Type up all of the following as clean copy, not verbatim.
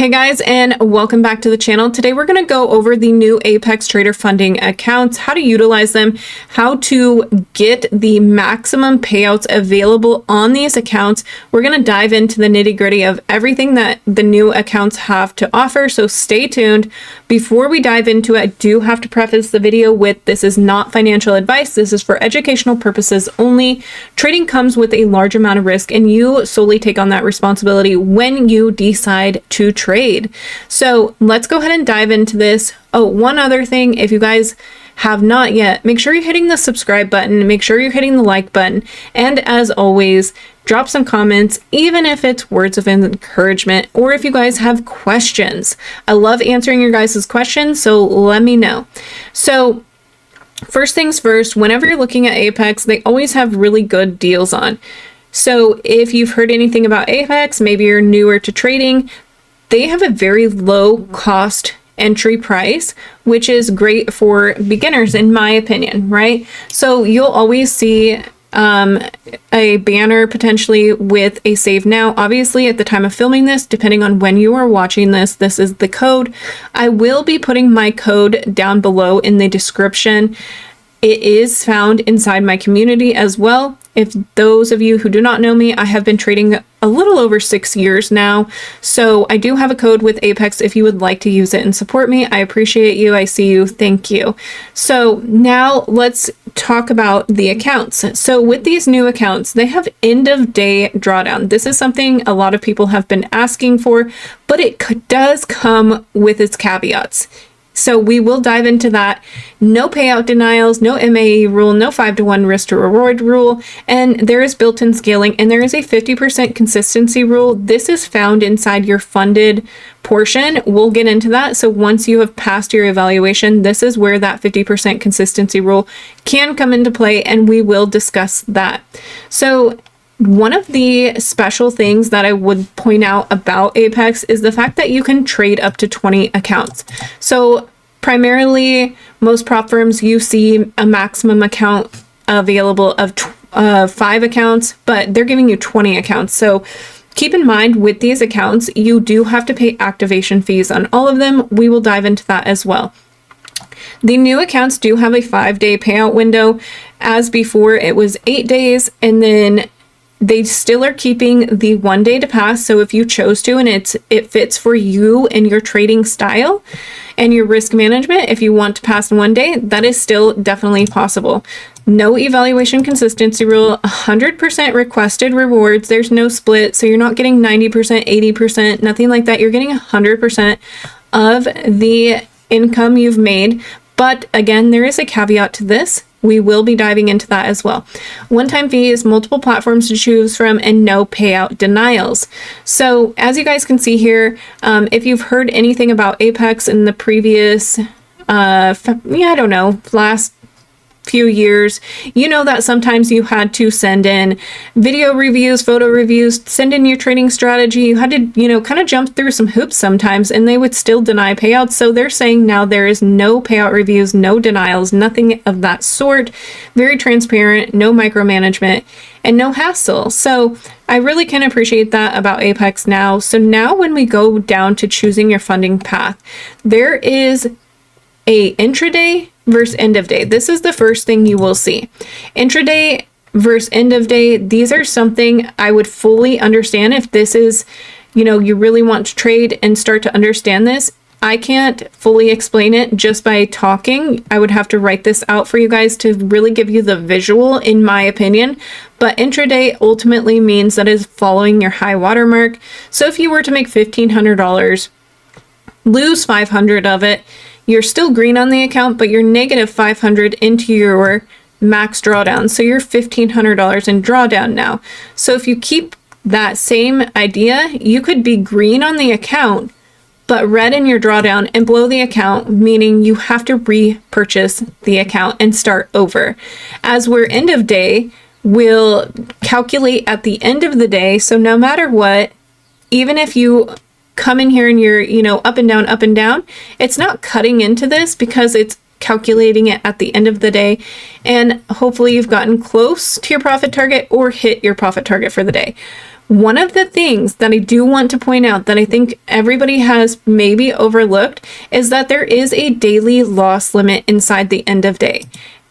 Hey guys, and welcome back to the channel. Today we're going to go over the new Apex Trader funding accounts, how to utilize them, how to get the maximum payouts available on these accounts. We're going to dive into the nitty-gritty of everything that the new accounts have to offer, so stay tuned. Before we dive into it, I do have to preface the video with this is not financial advice. This is for educational purposes only. Trading comes with a large amount of risk, and you solely take on that responsibility when you decide to trade. So let's go ahead and dive into this. Oh, one other thing, if you guys have not yet, make sure you're hitting the subscribe button, make sure you're hitting the like button, and as always, drop some comments, even if it's words of encouragement or if you guys have questions. I love answering your guys' questions, so let me know. So first things first, whenever you're looking at Apex, they always have really good deals on. So if you've heard anything about Apex, maybe you're newer to trading, they have a very low cost entry price, which is great for beginners in my opinion, right? So you'll always see a banner potentially with a save now. Obviously at the time of filming this, depending on when you are watching this, this is the code. I will be putting my code down below in the description. It is found inside my community as well. If those of you who do not know me, I have been trading a little over 6 years now. So I do have a code with Apex if you would like to use it and support me. I appreciate you. I see you. Thank you. So now let's talk about the accounts. So with these new accounts, they have end of day drawdown. This is something a lot of people have been asking for, but it does come with its caveats. So we will dive into that. No payout denials, no MAE rule, no 5-to-1 risk to reward rule, and there is built-in scaling, and there is a 50% consistency rule. This is found inside your funded portion. We'll get into that. So once you have passed your evaluation, this is where that 50% consistency rule can come into play, and we will discuss that. So one of the special things that I would point out about Apex is the fact that you can trade up to 20 accounts. So primarily, most prop firms, you see a maximum account available of 5 accounts, but they're giving you 20 accounts. So keep in mind with these accounts, you do have to pay activation fees on all of them. We will dive into that as well. The new accounts do have a 5-day payout window. As before, it was 8 days, and then they still are keeping the 1 day to pass. So if you chose to and it fits for you and your trading style and your risk management, if you want to pass in 1 day, that is still definitely possible. No evaluation consistency rule, 100% requested rewards. There's no split. So you're not getting 90%, 80%, nothing like that. You're getting 100% of the income you've made. But again, there is a caveat to this. We will be diving into that as well. One-time fees, multiple platforms to choose from, and no payout denials. So as you guys can see here, if you've heard anything about Apex in the previous, I don't know, last few years, you know that sometimes you had to send in video reviews, photo reviews, send in your trading strategy. You had to, kind of jump through some hoops sometimes, and they would still deny payouts. So they're saying now there is no payout reviews, no denials, nothing of that sort. Very transparent, no micromanagement, and no hassle. So I really can appreciate that about Apex now. So now when we go down to choosing your funding path, there is a intraday versus end of day. This is the first thing you will see. Intraday versus end of day. These are something I would fully understand if this is, you really want to trade and start to understand this. I can't fully explain it just by talking. I would have to write this out for you guys to really give you the visual, in my opinion. But intraday ultimately means that is following your high water mark. So if you were to make $1,500, lose 500 of it, you're still green on the account, but you're negative 500 into your max drawdown. So you're $1,500 in drawdown now. So if you keep that same idea, you could be green on the account, but red in your drawdown and blow the account, meaning you have to repurchase the account and start over. As we're end of day, we'll calculate at the end of the day. So no matter what, even if you come in here and you're, up and down, it's not cutting into this because it's calculating it at the end of the day. And hopefully you've gotten close to your profit target or hit your profit target for the day. One of the things that I do want to point out that I think everybody has maybe overlooked is that there is a daily loss limit inside the end of day,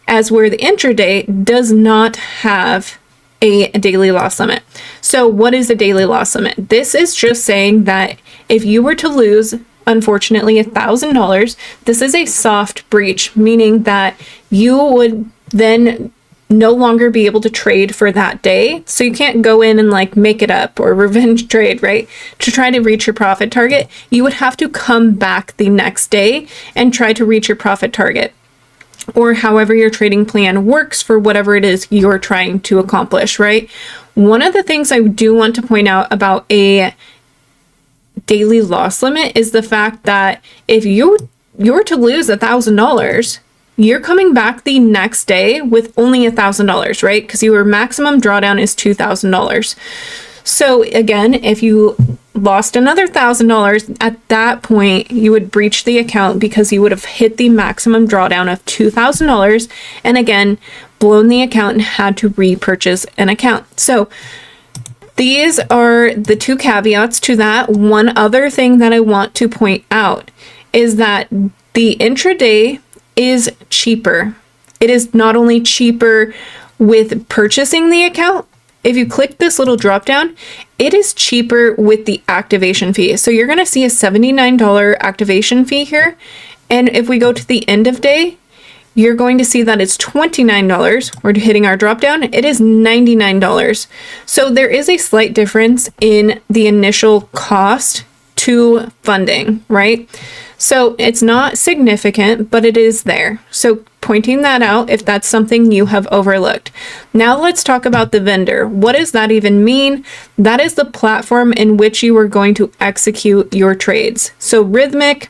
as where the intraday does not have a daily loss limit. So what is a daily loss limit? This is just saying that if you were to lose, unfortunately, $1,000, this is a soft breach, meaning that you would then no longer be able to trade for that day. So you can't go in and like make it up or revenge trade, right? To try to reach your profit target, you would have to come back the next day and try to reach your profit target, or however your trading plan works for whatever it is you're trying to accomplish, right? One of the things I do want to point out about a daily loss limit is the fact that if you're to lose $1,000, you're coming back the next day with only $1,000, right? Because your maximum drawdown is $2,000. So again, if you lost another $1,000, at that point, you would breach the account because you would have hit the maximum drawdown of $2,000 and again, blown the account and had to repurchase an account. So these are the two caveats to that. One other thing that I want to point out is that the intraday is cheaper. It is not only cheaper with purchasing the account. If you click this little drop down, it is cheaper with the activation fee. So you're going to see a $79 activation fee here. And if we go to the end of day, you're going to see that it's $29. We're hitting our drop down. It is $99. So there is a slight difference in the initial cost to funding, right? So it's not significant, but it is there. So pointing that out if that's something you have overlooked. Now let's talk about the vendor. What does that even mean? That is the platform in which you are going to execute your trades. So Rhythmic,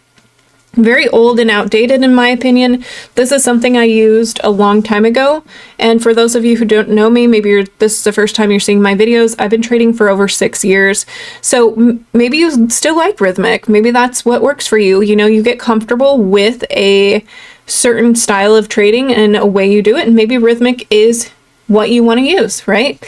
very old and outdated in my opinion. This is something I used a long time ago. And for those of you who don't know me, maybe this is the first time you're seeing my videos. I've been trading for over 6 years. So maybe you still like Rhythmic. Maybe that's what works for you. You know, you get comfortable with a certain style of trading and a way you do it. And maybe Rhythmic is what you want to use, right?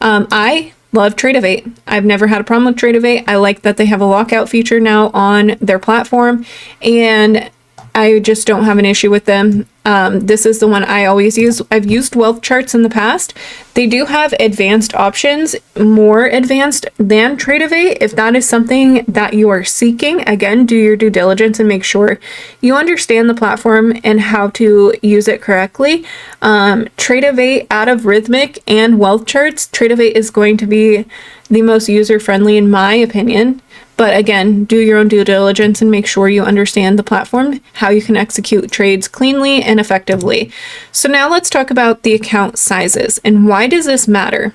I love Trade-of-8. I've never had a problem with Trade-of-8. I like that they have a lockout feature now on their platform, and I just don't have an issue with them. This is the one I always use. I've used wealth charts in the past. They do have advanced options, more advanced than Trade-of-8. If that is something that you are seeking, again, do your due diligence and make sure you understand the platform and how to use it correctly. Trade-of-8 out of Rhythmic and wealth charts, Trade-of-8 is going to be the most user-friendly in my opinion. But again, do your own due diligence and make sure you understand the platform, how you can execute trades cleanly and effectively. So now let's talk about the account sizes and why does this matter?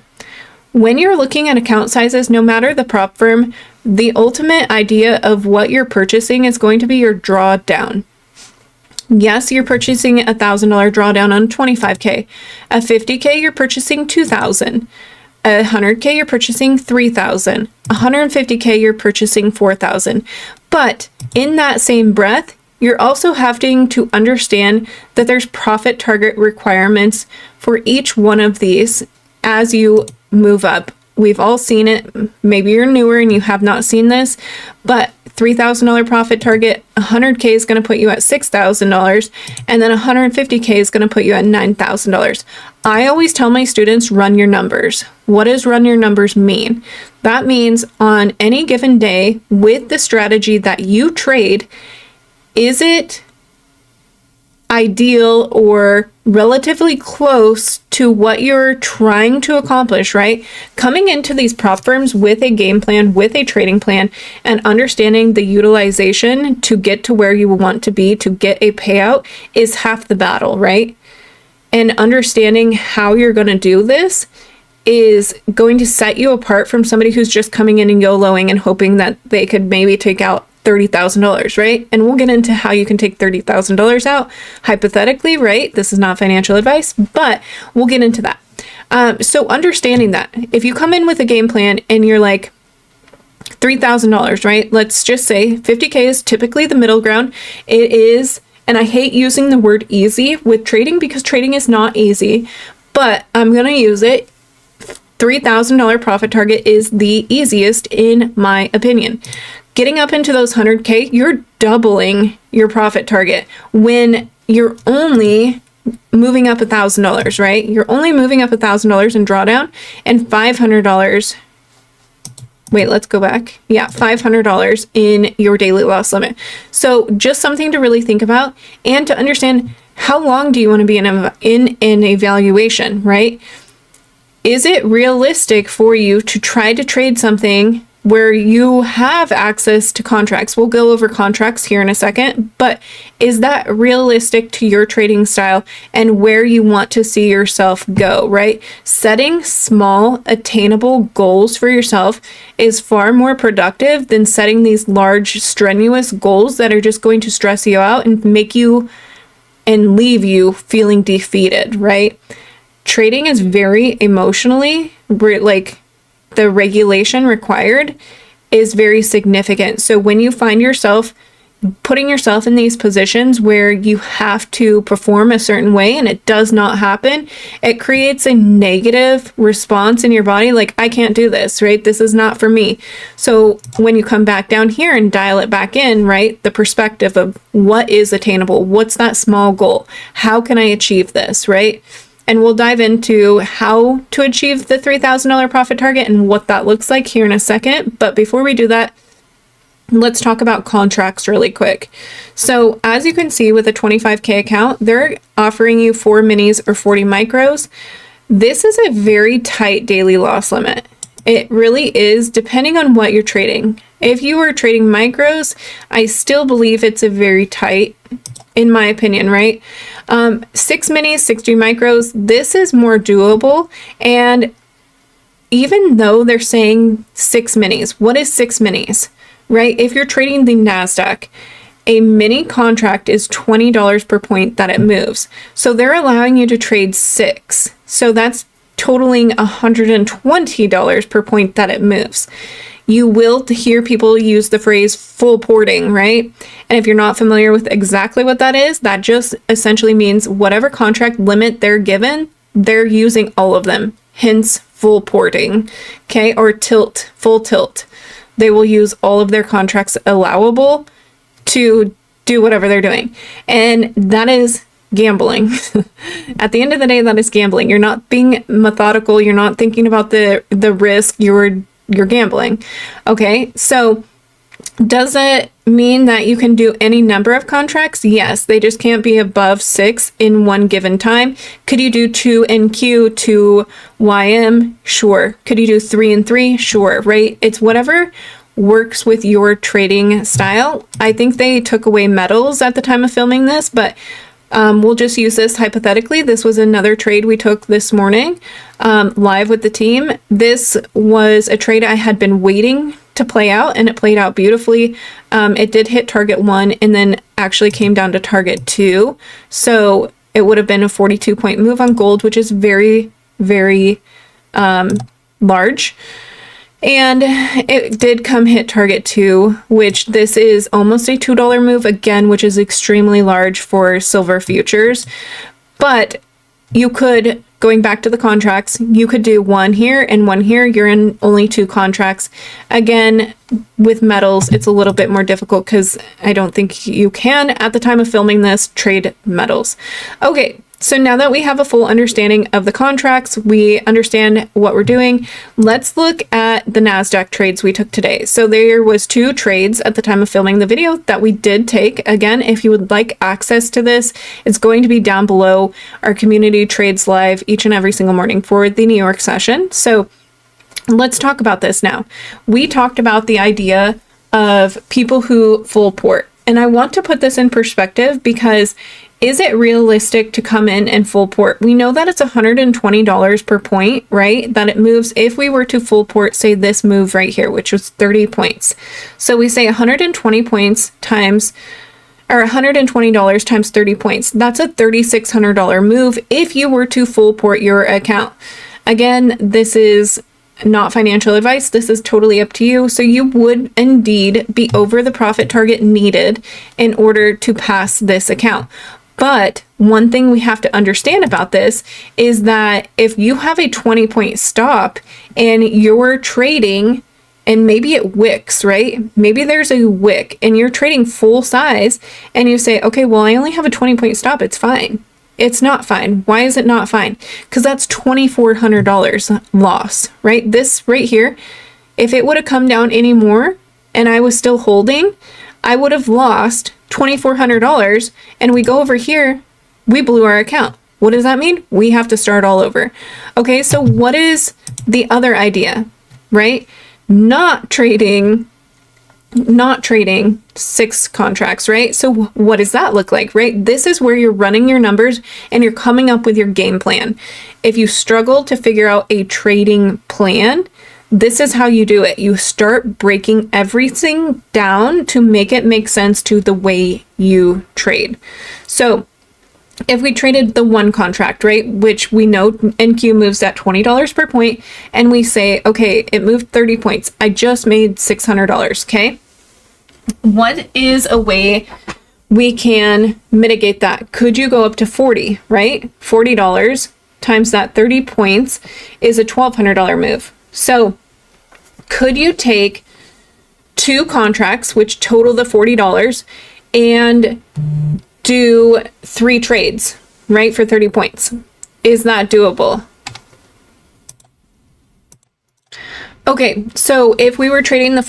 When you're looking at account sizes, no matter the prop firm, the ultimate idea of what you're purchasing is going to be your drawdown. Yes, you're purchasing a $1,000 drawdown on 25K. At 50K, you're purchasing 2,000. At 100K, you're purchasing 3,000. 150K, you're purchasing 4,000. But in that same breath, you're also having to understand that there's profit target requirements for each one of these as you move up. We've all seen it. Maybe you're newer and you have not seen this, but $3,000 profit target, 100K is going to put you at $6,000, and then 150K is going to put you at $9,000. I always tell my students, run your numbers. What does run your numbers mean? That means on any given day with the strategy that you trade, is it ideal or relatively close to what you're trying to accomplish, right? Coming into these prop firms with a game plan, with a trading plan, and understanding the utilization to get to where you want to be to get a payout is half the battle, right? And understanding how you're going to do this is going to set you apart from somebody who's just coming in and YOLOing and hoping that they could maybe take out $30,000, right? And we'll get into how you can take $30,000 out hypothetically, right? This is not financial advice, but we'll get into that. So understanding that if you come in with a game plan and you're like $3,000, right? Let's just say 50K is typically the middle ground. It is, and I hate using the word easy with trading because trading is not easy, but I'm going to use it. $3,000 profit target is the easiest in my opinion. Getting up into those 100K, you're doubling your profit target when you're only moving up $1,000, right? You're only moving up $1,000 in drawdown and $500. Wait, let's go back. Yeah, $500 in your daily loss limit. So just something to really think about and to understand, how long do you want to be in an evaluation, right? Is it realistic for you to try to trade something where you have access to contracts? We'll go over contracts here in a second, but is that realistic to your trading style and where you want to see yourself go, right? Setting small, attainable goals for yourself is far more productive than setting these large, strenuous goals that are just going to stress you out and make you and leave you feeling defeated, right? Trading is very emotionally, like, the regulation required is very significant. So when you find yourself putting yourself in these positions where you have to perform a certain way and it does not happen, it creates a negative response in your body, like, I can't do this, right? This is not for me. So when you come back down here and dial it back in, right, the perspective of what is attainable, what's that small goal, how can I achieve this, right? And we'll dive into how to achieve the $3,000 profit target and what that looks like here in a second. But before we do that, let's talk about contracts really quick. So as you can see with a 25K account, they're offering you 4 minis or 40 micros. This is a very tight daily loss limit. It really is, depending on what you're trading. If you are trading micros, I still believe it's a very tight, in my opinion, right? 6 minis, 60 micros, this is more doable. And even though they're saying 6 minis, what is 6 minis, right? If you're trading the NASDAQ, a mini contract is $20 per point that it moves. So they're allowing you to trade 6. So that's totaling $120 per point that it moves. You will hear people use the phrase full porting, right? And if you're not familiar with exactly what that is, that just essentially means whatever contract limit they're given, they're using all of them, hence full porting, okay? Or tilt, full tilt. They will use all of their contracts allowable to do whatever they're doing. And that is gambling. At the end of the day, that is gambling. You're not being methodical. You're not thinking about the risk. You're gambling. Okay, so does it mean that you can do any number of contracts? Yes, they just can't be above 6 in one given time. Could you do 2 NQ, 2 YM? Sure. Could you do 3 and 3? Sure, right? It's whatever works with your trading style. I think they took away metals at the time of filming this, but we'll just use this hypothetically. This was another trade we took this morning live with the team. This was a trade I had been waiting to play out, and it played out beautifully. It did hit target 1 and then actually came down to target 2. So it would have been a 42-point move on gold, which is very, very large. And it did come hit target 2, which this is almost a $2 move again, which is extremely large for silver futures. But you could, going back to the contracts, you could do 1 here and 1 here. You're in only 2 contracts. Again, with metals, it's a little bit more difficult because I don't think you can, at the time of filming this, trade metals. Okay. So now that we have a full understanding of the contracts, we understand what we're doing. Let's look at the NASDAQ trades we took today. So there was 2 trades at the time of filming the video that we did take. Again, if you would like access to this, it's going to be down below. Our community trades live each and every single morning for the New York session. So let's talk about this now. We talked about the idea of people who full port. And I want to put this in perspective because is it realistic to come in and full port? We know that it's $120 per point, right? That it moves if we were to full port, say this move right here, which was 30 points. So we say 120 points times, or $120 times 30 points. That's a $3,600 move if you were to full port your account. Again, this is not financial advice. This is totally up to you. So you would indeed be over the profit target needed in order to pass this account. But one thing we have to understand about this is that if you have a 20-point stop and you're trading, and maybe it wicks, right? Maybe there's a wick and you're trading full size and you say, okay, well, I only have a 20-point stop. It's fine. It's not fine. Why is it not fine? Because that's $2,400 loss, right? This right here, if it would have come down any more and I was still holding, I would have lost $2,400. And we go over here, we blew our account. What does that mean? We have to start all over. Okay, so what is the other idea, right? Not trading 6 contracts, right? So what does that look like, right? This is where you're running your numbers and you're coming up with your game plan. If you struggle to figure out a trading plan, this is how you do it. You start breaking everything down to make it make sense to the way you trade. So if we traded the 1 contract, right, which we know NQ moves at $20 per point, and we say, okay, it moved 30 points. I just made $600, okay? What is a way we can mitigate that? Could you go up to 40, right? $40 times that 30 points is a $1,200 move. So could you take 2 contracts, which total the $40, and do 3 trades, right, for 30 points? Is that doable? Okay, so if we were trading the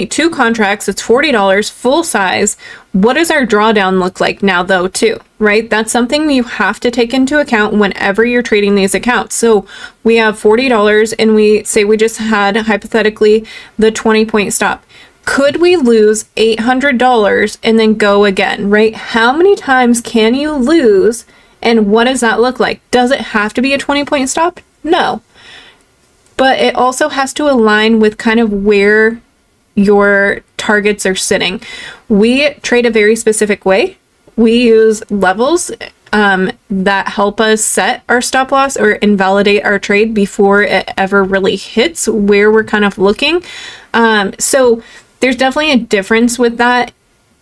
2 contracts, it's $40 full size. What does our drawdown look like now though too, right? That's something you have to take into account whenever you're trading these accounts. So we have $40 and we say we just had hypothetically the 20-point stop. Could we lose $800 and then go again, right? How many times can you lose and what does that look like? Does it have to be a 20-point stop? No. But it also has to align with kind of where your targets are sitting. We trade a very specific way. We use levels that help us set our stop loss or invalidate our trade before it ever really hits where we're kind of looking. So there's definitely a difference with that,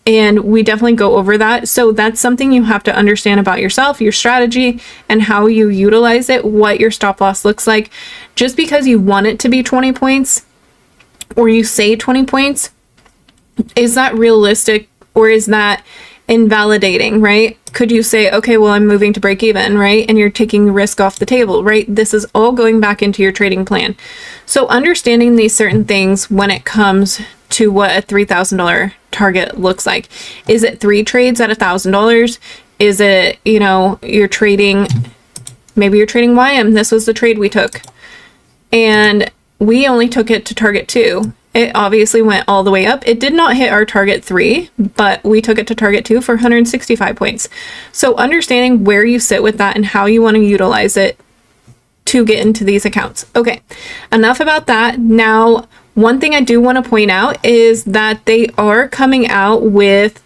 and we definitely go over that. So that's something you have to understand about yourself, your strategy, and how you utilize it, what your stop loss looks like. Just because you want it to be 20 points or you say 20 points, is that realistic or is that invalidating, right? Could you say, okay, well, I'm moving to break even, right? And you're taking risk off the table, right? This is all going back into your trading plan. So understanding these certain things when it comes to what a $3,000 target looks like. Is it 3 trades at $1,000? Is it, you know, you're trading, maybe you're trading YM. This was the trade we took. And we only took it to target 2. It obviously went all the way up. It did not hit our target 3, but we took it to target 2 for 165 points. So understanding where you sit with that and how you want to utilize it to get into these accounts. Okay, enough about that. Now, one thing I do want to point out is that they are coming out with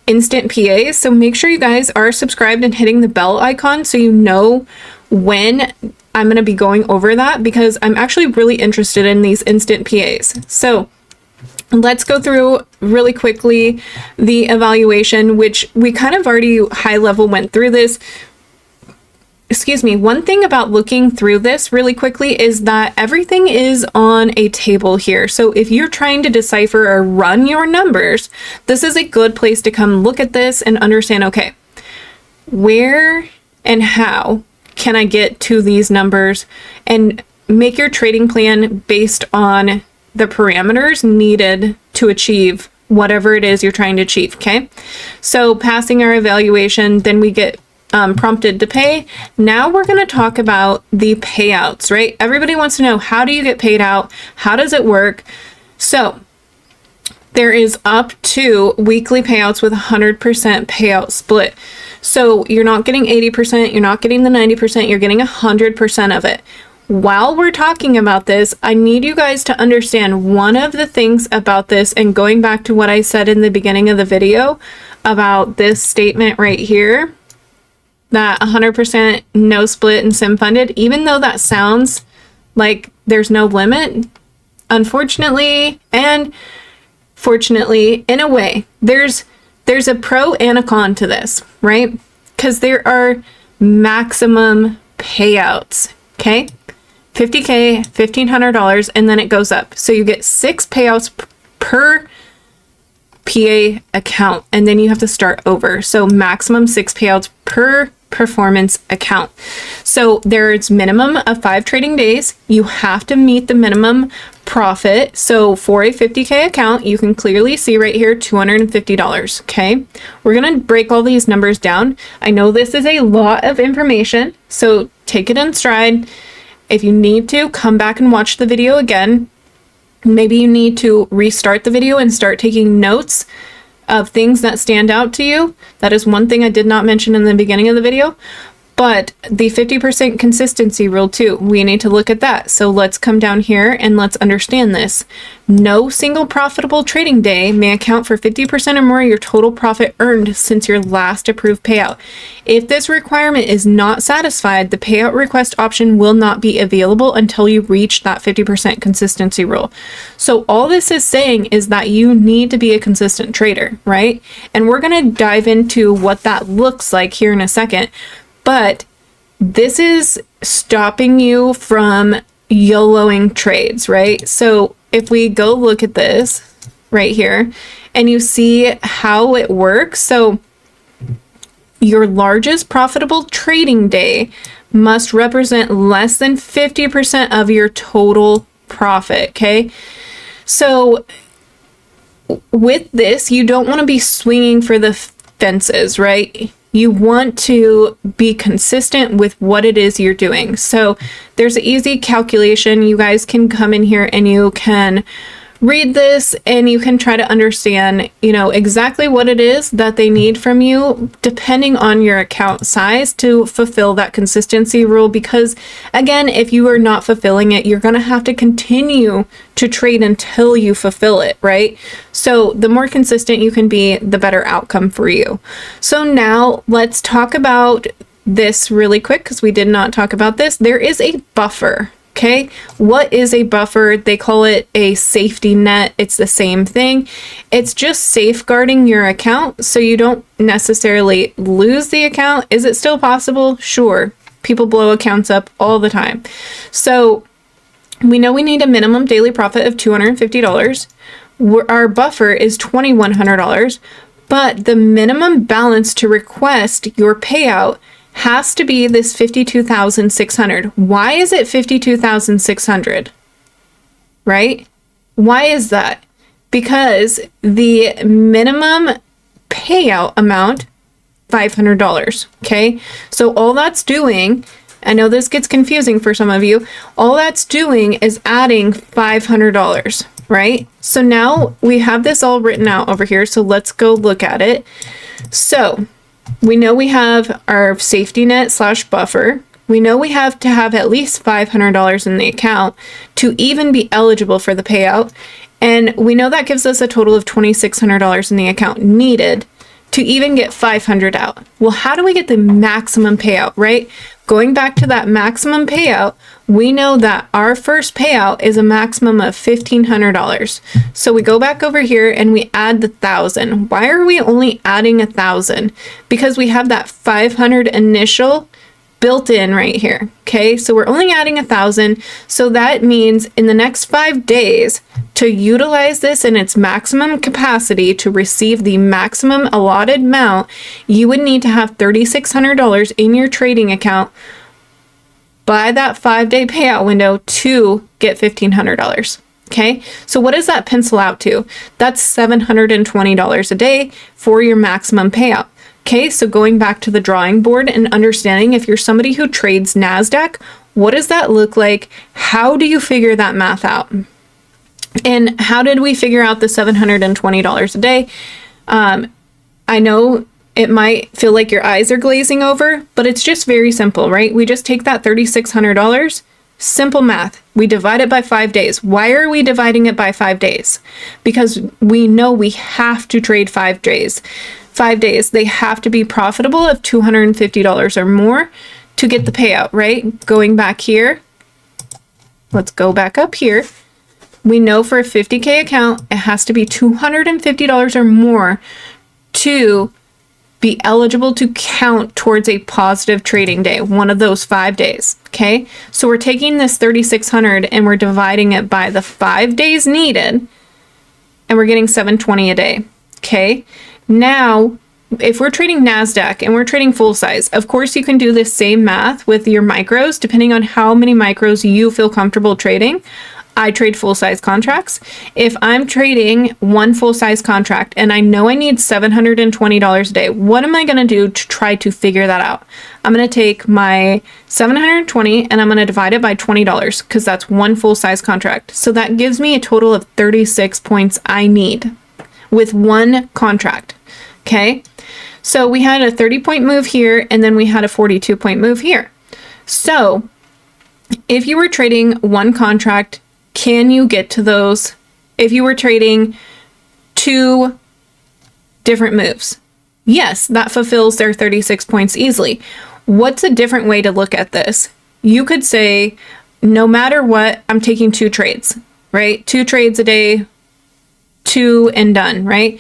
instant PAs. So make sure you guys are subscribed and hitting the bell icon so you know when I'm going to be going over that, because I'm actually really interested in these instant PAs. So let's go through really quickly the evaluation, which we kind of already high level went through this. Excuse me. One thing about looking through this really quickly is that everything is on a table here. So if you're trying to decipher or run your numbers, this is a good place to come look at this and understand, okay, where and how can I get to these numbers, and make your trading plan based on the parameters needed to achieve whatever it is you're trying to achieve. Okay. So passing our evaluation, then we get prompted to pay. Now we're going to talk about the payouts, right? Everybody wants to know, how do you get paid out? How does it work? So there is up to weekly payouts with 100% payout split. So you're not getting 80%, you're not getting the 90%, you're getting 100% of it. While we're talking about this, I need you guys to understand one of the things about this, and going back to what I said in the beginning of the video about this statement right here, that 100% no split and sim funded, even though that sounds like there's no limit, unfortunately and fortunately, in a way, there's there's a pro and a con to this, right? Because there are maximum payouts, okay? $50K, $1,500, and then it goes up. So you get 6 payouts per PA account, and then you have to start over. So maximum 6 payouts per performance account. So there's minimum of 5 trading days. You have to meet the minimum profit. So for a $50K account, you can clearly see right here, $250. Okay. We're going to break all these numbers down. I know this is a lot of information, so take it in stride. If you need to, come back and watch the video again. Maybe you need to restart the video and start taking notes of things that stand out to you. That is one thing I did not mention in the beginning of the video. But the 50% consistency rule too, we need to look at that. So let's come down here and let's understand this. No single profitable trading day may account for 50% or more of your total profit earned since your last approved payout. If this requirement is not satisfied, the payout request option will not be available until you reach that 50% consistency rule. So all this is saying is that you need to be a consistent trader, right? And we're going to dive into what that looks like here in a second. But this is stopping you from YOLOing trades, right? So if we go look at this right here and you see how it works. So your largest profitable trading day must represent less than 50% of your total profit, okay? So with this, you don't want to be swinging for the fences, right? You want to be consistent with what it is you're doing. So there's an easy calculation. You guys can come in here and you can read this and you can try to understand, exactly what it is that they need from you depending on your account size to fulfill that consistency rule. Because again, if you are not fulfilling it, you're going to have to continue to trade until you fulfill it, right? So the more consistent you can be, the better outcome for you. So now let's talk about this really quick because we did not talk about this. There is a buffer. Okay, what is a buffer? They call it a safety net. It's the same thing. It's just safeguarding your account so you don't necessarily lose the account. Is it still possible? Sure. People blow accounts up all the time. So we know we need a minimum daily profit of $250. Our buffer is $2,100, but the minimum balance to request your payout has to be this $52,600. Why is it $52,600? Right? Why is that? Because the minimum payout amount, $500. Okay? So all that's doing, I know this gets confusing for some of you, all that's doing is adding $500, right? So now we have this all written out over here. So let's go look at it. So we know we have our safety net / buffer. We know we have to have at least $500 in the account to even be eligible for the payout. And we know that gives us a total of $2,600 in the account needed to even get $500 out. Well, how do we get the maximum payout, right? Going back to that maximum payout, we know that our first payout is a maximum of $1,500. So we go back over here and we add the 1,000. Why are we only adding 1,000? Because we have that 500 initial built in right here. Okay, so we're only adding 1,000. So that means in the next 5 days, to utilize this in its maximum capacity to receive the maximum allotted amount, you would need to have $3,600 in your trading account by that 5-day payout window to get $1,500. Okay, so what does that pencil out to? That's $720 a day for your maximum payout. Okay, so going back to the drawing board and understanding if you're somebody who trades NASDAQ, what does that look like? How do you figure that math out? And how did we figure out the $720 a day? I know it might feel like your eyes are glazing over, but it's just very simple, right? We just take that $3,600, simple math. We divide it by 5 days. Why are we dividing it by 5 days? Because we know we have to trade 5 days. 5 days, they have to be profitable of $250 or more to get the payout, right? Going back here, let's go back up here. We know for a $50K account, it has to be $250 or more to be eligible to count towards a positive trading day, one of those 5 days. Okay, so we're taking this 3,600 and we're dividing it by the 5 days needed, and we're getting 720 a day. Okay, now if we're trading NASDAQ and we're trading full size, of course you can do this same math with your micros, depending on how many micros you feel comfortable trading. I trade full size contracts. If I'm trading one full size contract and I know I need $720 a day, what am I going to do to try to figure that out? I'm going to take my 720 and I'm going to divide it by $20 because that's one full size contract. So that gives me a total of 36 points I need with one contract. Okay. So we had a 30-point move here and then we had a 42-point move here. So if you were trading one contract, can you get to those? If you were trading 2 different moves, yes, that fulfills their 36 points easily. What's a different way to look at this? You could say, no matter what, I'm taking 2 trades, right? 2 trades a day, 2 and done, right?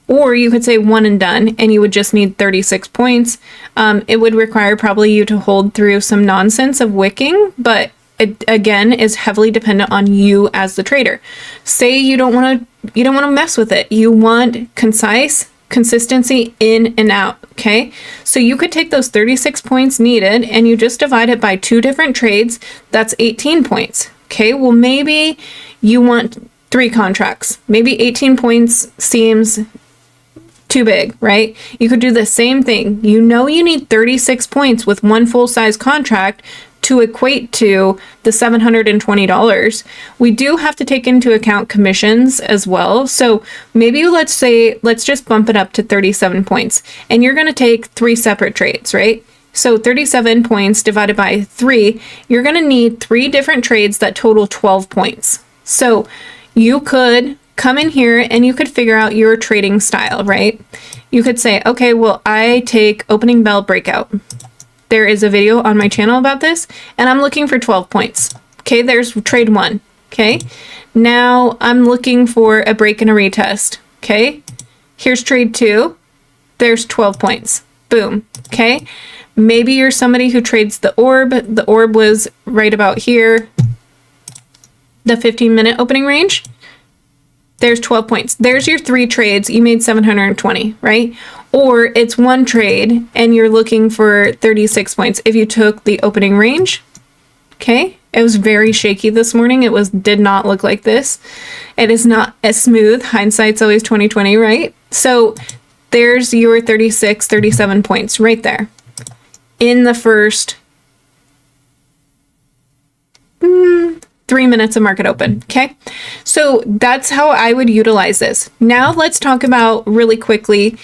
Or you could say 1 and done, and you would just need 36 points. It would require probably you to hold through some nonsense of wicking, but it, again, is heavily dependent on you as the trader. Say you don't want to mess with it. You want concise consistency in and out. Okay. So you could take those 36 points needed and you just divide it by 2 different trades. That's 18 points. Okay. Well, maybe you want 3 contracts. Maybe 18 points seems too big, right? You could do the same thing. You know, you need 36 points with one full size contract to equate to the $720. We do have to take into account commissions as well. So maybe let's just bump it up to 37 points and you're going to take 3 separate trades, right? So 37 points divided by 3, you're going to need 3 different trades that total 12 points. So you could come in here and you could figure out your trading style, right? You could say, okay, well, I take opening bell breakout. There is a video on my channel about this, and I'm looking for 12 points. Okay, there's trade 1. Okay, now I'm looking for a break and a retest. Okay, here's trade 2. There's 12 points. Boom. Okay, maybe you're somebody who trades the orb. The orb was right about here. The 15-minute opening range. There's 12 points. There's your 3 trades. You made 720, right? Or it's 1 trade and you're looking for 36 points. If you took the opening range, okay, it was very shaky this morning. Did not look like this. It is not as smooth. Hindsight's always 20/20, right? So there's your 36, 37 points right there in the first 3 minutes of market open. Okay. So that's how I would utilize this. Now let's talk about really quickly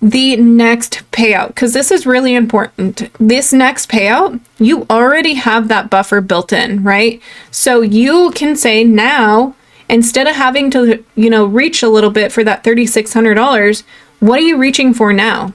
the next payout, because this is really important. This next payout, you already have that buffer built in, right? So you can say now, instead of having to, reach a little bit for that $3,600, what are you reaching for now?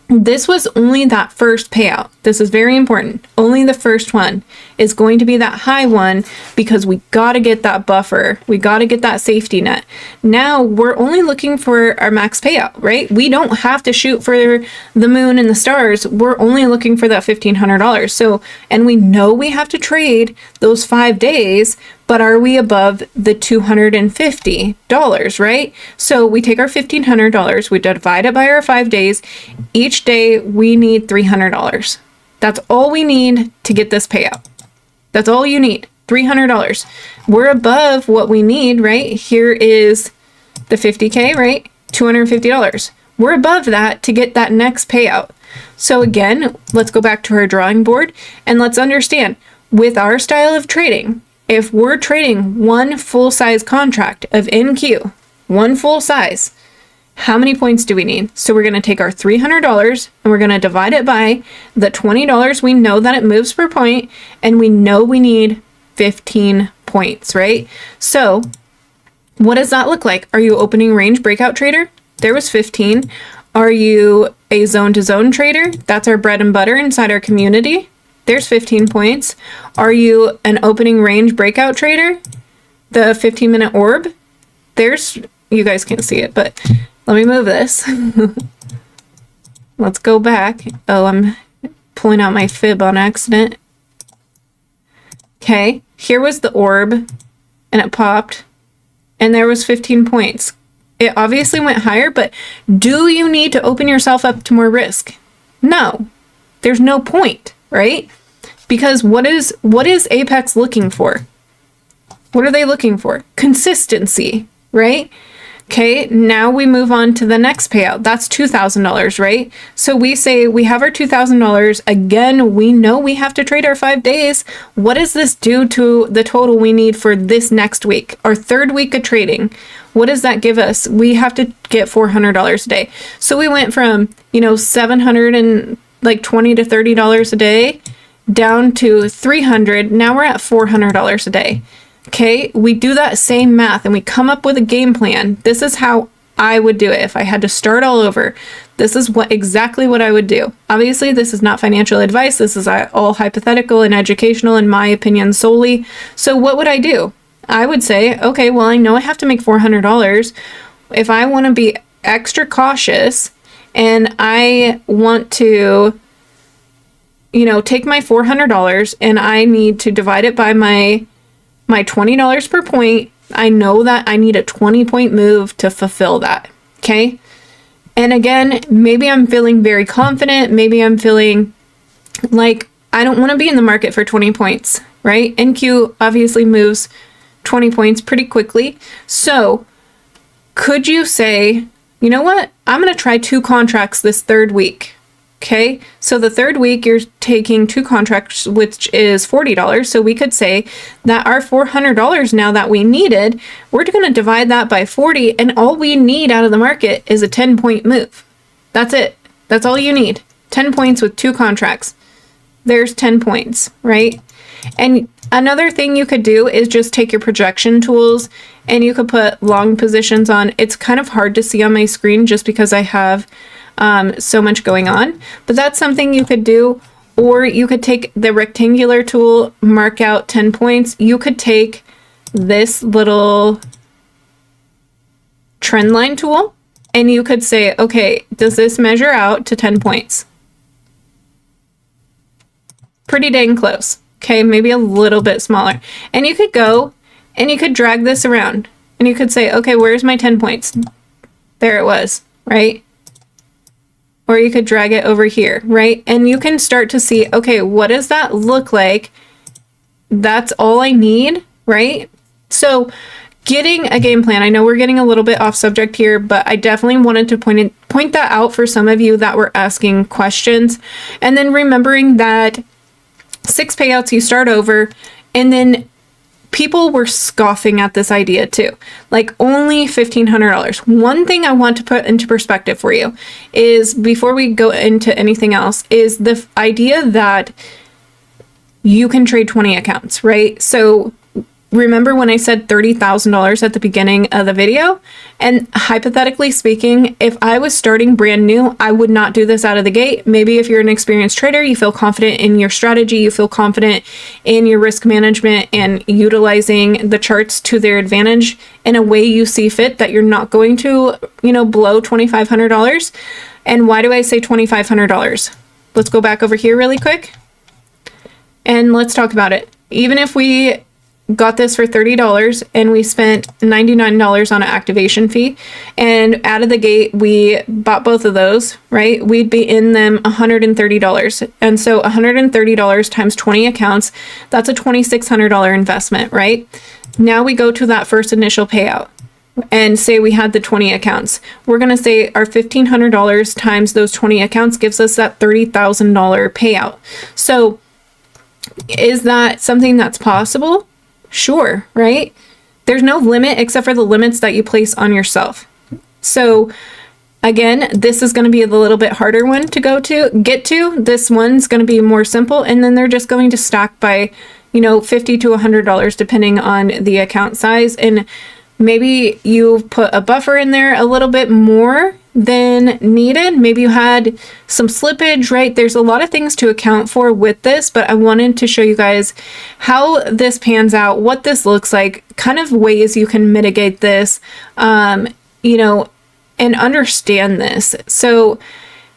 This was only that first payout. This is very important. Only the first one is going to be that high one because we got to get that buffer. We got to get that safety net. Now we're only looking for our max payout, right? We don't have to shoot for the moon and the stars. We're only looking for that $1,500. So, and we know we have to trade those 5 days, but are we above the $250, right? So we take our $1,500, we divide it by our 5 days. Each day we need $300. That's all we need to get this payout. That's all you need, $300. We're above what we need, right? Here is the 50K, right? $250. We're above that to get that next payout. So again, let's go back to our drawing board and let's understand with our style of trading, if we're trading one full size contract of NQ, one full size, how many points do we need? So we're going to take our $300 and we're going to divide it by the $20. We know that it moves per point and we know we need 15 points, right? So what does that look like? Are you opening range breakout trader? There was 15. Are you a zone to zone trader? That's our bread and butter inside our community. There's 15 points. Are you an opening range breakout trader? The 15-minute orb, you guys can't see it, but Let me move this. Let's go back. Oh, I'm pulling out my fib on accident. Okay, here was the orb, and it popped, and there was 15 points. It obviously went higher, but do you need to open yourself up to more risk? No, there's no point, right? Because what is Apex looking for? What are they looking for? Consistency, right? Okay, now we move on to the next payout. That's $2,000, right? So we say we have our $2,000. Again, we know we have to trade our 5 days. What does this do to the total we need for this next week? Our third week of trading. What does that give us? We have to get $400 a day. So we went from, $720 to $30 a day down to $300. Now we're at $400 a day. Okay, we do that same math and we come up with a game plan. This is how I would do it if I had to start all over. This is exactly what I would do. Obviously, this is not financial advice. This is all hypothetical and educational in my opinion solely. So what would I do? I would say, okay, well, I know I have to make $400. If I want to be extra cautious and I want to, take my $400 and I need to divide it by my $20 per point, I know that I need a 20-point move to fulfill that, okay? And again, maybe I'm feeling very confident. Maybe I'm feeling like I don't want to be in the market for 20 points, right? NQ obviously moves 20 points pretty quickly. So could you say, you know what? I'm going to try 2 contracts this third week. Okay, so the third week you're taking 2 contracts, which is $40. So we could say that our $400 now that we needed, we're going to divide that by 40, and all we need out of the market is a 10-point move. That's it. That's all you need. 10 points with 2 contracts. There's 10 points, right? And another thing you could do is just take your projection tools and you could put long positions on. It's kind of hard to see on my screen just because I have so much going on, but that's something you could do. Or you could take the rectangular tool, mark out 10 points. You could take this little trend line tool and you could say, okay, does this measure out to 10 points? Pretty dang close. Okay, maybe a little bit smaller. And you could go and you could drag this around and you could say, okay, where's my 10 points? There it was, right? Or you could drag it over here, right? And you can start to see, okay, what does that look like? That's all I need, right? So getting a game plan, I know we're getting a little bit off subject here, but I definitely wanted to point that out for some of you that were asking questions. And then remembering that 6 payouts, you start over, and then people were scoffing at this idea too. Like only $1,500. One thing I want to put into perspective for you is, before we go into anything else, is the idea that you can trade 20 accounts, right? So remember when I said $30,000 at the beginning of the video? And hypothetically speaking, if I was starting brand new, I would not do this out of the gate. Maybe if you're an experienced trader, you feel confident in your strategy, you feel confident in your risk management and utilizing the charts to their advantage in a way you see fit, that you're not going to, blow $2,500. And why do I say $2,500? Let's go back over here really quick and let's talk about it. Even if we got this for $30 and we spent $99 on an activation fee, and out of the gate we bought both of those, right? We'd be in them $130. And so $130 times 20 accounts, that's a $2,600 investment, right? Now we go to that first initial payout and say we had the 20 accounts. We're going to say our $1,500 times those 20 accounts gives us that $30,000 payout. So is that something that's possible? Sure, right? There's no limit except for the limits that you place on yourself. So again, this is going to be a little bit harder one to get to. This one's going to be more simple, and then they're just going to stack by, $50 to $100 depending on the account size. And maybe you put a buffer in there a little bit more than needed. Maybe you had some slippage, right? There's a lot of things to account for with this, but I wanted to show you guys how this pans out, what this looks like, kind of ways you can mitigate this, and understand this. So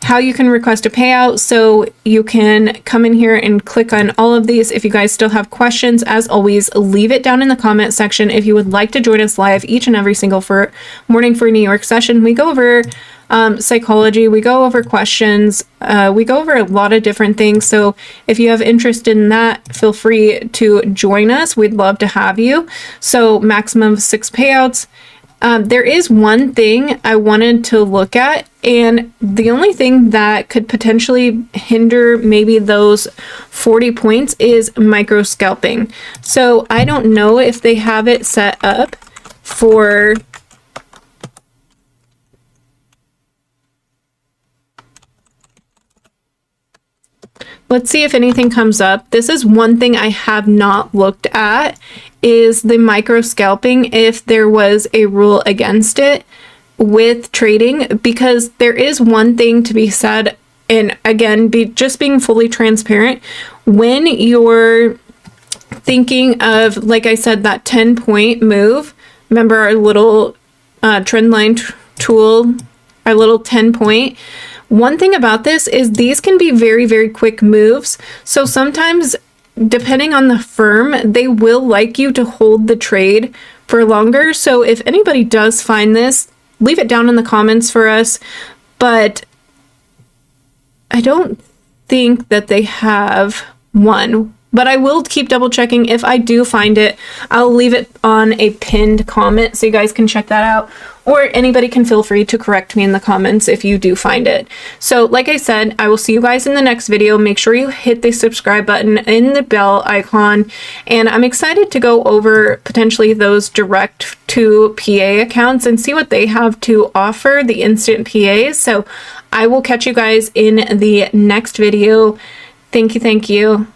how you can request a payout. So you can come in here and click on all of these. If you guys still have questions, as always, leave it down in the comment section. If you would like to join us live each and every single morning for New York session, we go over psychology, we go over questions, we go over a lot of different things. So if you have interest in that, feel free to join us. We'd love to have you. So maximum of 6 payouts. There is one thing I wanted to look at, and the only thing that could potentially hinder maybe those 40 points is micro scalping. So I don't know if they have it set up for let's see if anything comes up. This is one thing I have not looked at, is the micro scalping, if there was a rule against it with trading, because there is one thing to be said, and again, just being fully transparent, when you're thinking of, like I said, that 10-point move, remember our little trend line tool, our little 10-point, one thing about this is these can be very, very quick moves. So sometimes, depending on the firm, they will like you to hold the trade for longer. So if anybody does find this, leave it down in the comments for us. But I don't think that they have one. But I will keep double checking. If I do find it, I'll leave it on a pinned comment so you guys can check that out. Or anybody can feel free to correct me in the comments if you do find it. So like I said, I will see you guys in the next video. Make sure you hit the subscribe button and the bell icon. And I'm excited to go over potentially those direct to PA accounts and see what they have to offer, the instant PAs. So I will catch you guys in the next video. Thank you.